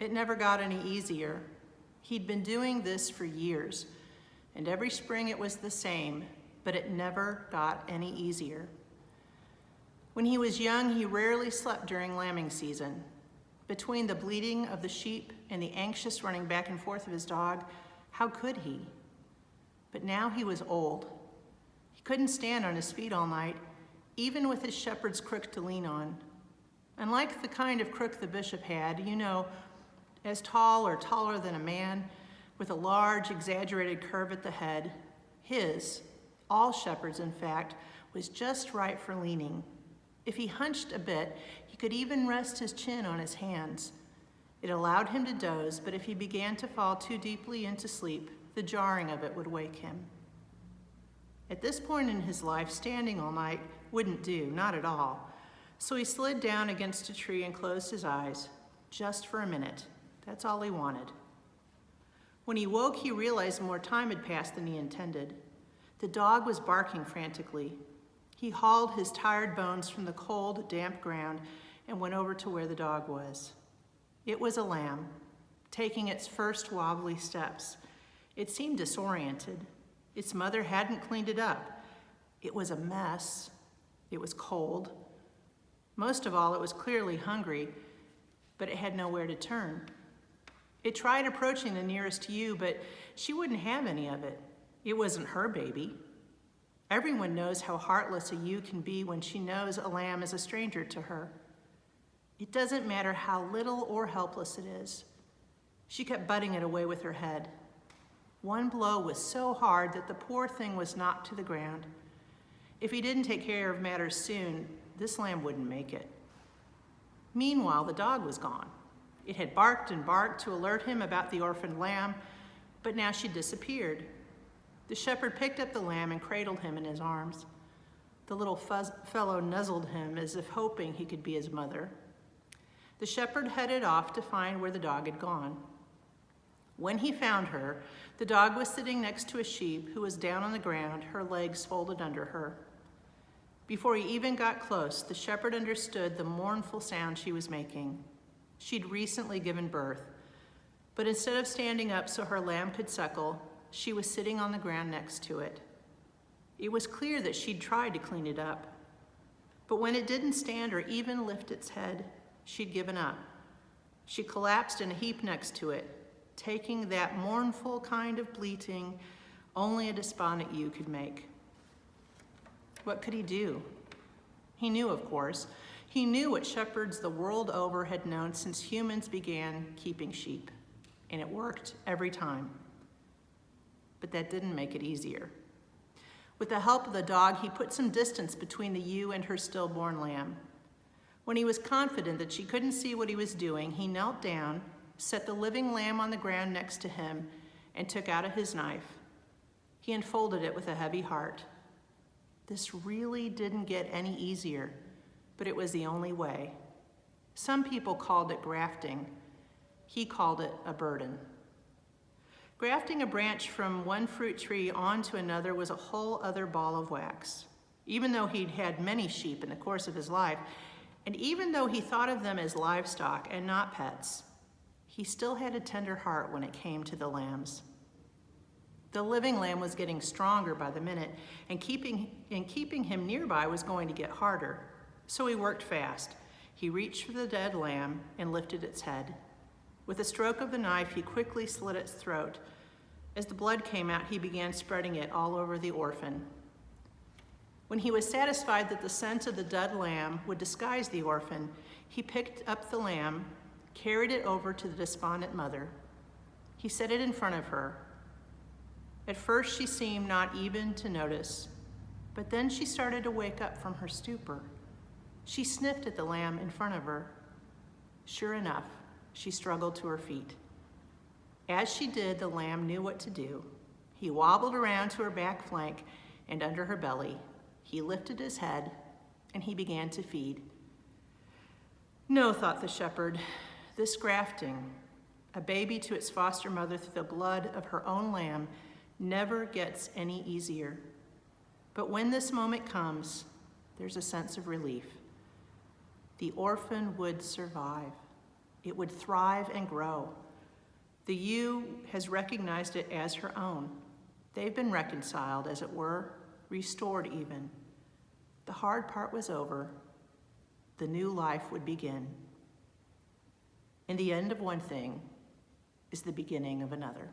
It never got any easier. He'd been doing this for years, and every spring it was the same, but it never got any easier. When he was young, he rarely slept during lambing season. Between the bleating of the sheep and the anxious running back and forth of his dog, how could he? But now he was old. He couldn't stand on his feet all night, even with his shepherd's crook to lean on. Unlike the kind of crook the bishop had, as tall or taller than a man, with a large, exaggerated curve at the head, his, all shepherds in fact, was just right for leaning. If he hunched a bit, he could even rest his chin on his hands. It allowed him to doze, but if he began to fall too deeply into sleep, the jarring of it would wake him. At this point in his life, standing all night wouldn't do, not at all. So he slid down against a tree and closed his eyes, just for a minute. That's all he wanted. When he woke, he realized more time had passed than he intended. The dog was barking frantically. He hauled his tired bones from the cold, damp ground and went over to where the dog was. It was a lamb, taking its first wobbly steps. It seemed disoriented. Its mother hadn't cleaned it up. It was a mess. It was cold. Most of all, it was clearly hungry, but it had nowhere to turn. It tried approaching the nearest ewe, but she wouldn't have any of it. It wasn't her baby. Everyone knows how heartless a ewe can be when she knows a lamb is a stranger to her. It doesn't matter how little or helpless it is. She kept butting it away with her head. One blow was so hard that the poor thing was knocked to the ground. If he didn't take care of matters soon, this lamb wouldn't make it. Meanwhile, the dog was gone. It had barked and barked to alert him about the orphaned lamb, but now she disappeared. The shepherd picked up the lamb and cradled him in his arms. The little fellow nuzzled him as if hoping he could be his mother. The shepherd headed off to find where the dog had gone. When he found her, the dog was sitting next to a sheep who was down on the ground, her legs folded under her. Before he even got close, the shepherd understood the mournful sound she was making. She'd recently given birth, but instead of standing up so her lamb could suckle, she was sitting on the ground next to it. It was clear that she'd tried to clean it up, but when it didn't stand or even lift its head, she'd given up. She collapsed in a heap next to it, taking that mournful kind of bleating only a despondent ewe could make. What could he do? He knew, of course. He knew what shepherds the world over had known since humans began keeping sheep, and it worked every time. But that didn't make it easier. With the help of the dog, he put some distance between the ewe and her stillborn lamb. When he was confident that she couldn't see what he was doing, he knelt down, set the living lamb on the ground next to him, and took out his knife. He unfolded it with a heavy heart. This really didn't get any easier, but it was the only way. Some people called it grafting. He called it a burden. Grafting a branch from one fruit tree onto another was a whole other ball of wax. Even though he'd had many sheep in the course of his life, and even though he thought of them as livestock and not pets, he still had a tender heart when it came to the lambs. The living lamb was getting stronger by the minute, and keeping him nearby was going to get harder. So he worked fast. He reached for the dead lamb and lifted its head. With a stroke of the knife, he quickly slit its throat. As the blood came out, he began spreading it all over the orphan. When he was satisfied that the scent of the dead lamb would disguise the orphan, he picked up the lamb, carried it over to the despondent mother. He set it in front of her. At first, she seemed not even to notice, but then she started to wake up from her stupor. She sniffed at the lamb in front of her. Sure enough, she struggled to her feet. As she did, the lamb knew what to do. He wobbled around to her back flank and under her belly. He lifted his head, and he began to feed. No, thought the shepherd, this grafting, a baby to its foster mother through the blood of her own lamb, never gets any easier. But when this moment comes, there's a sense of relief. The orphan would survive. It would thrive and grow. The ewe has recognized it as her own. They've been reconciled, as it were, restored even. The hard part was over. The new life would begin. And the end of one thing is the beginning of another.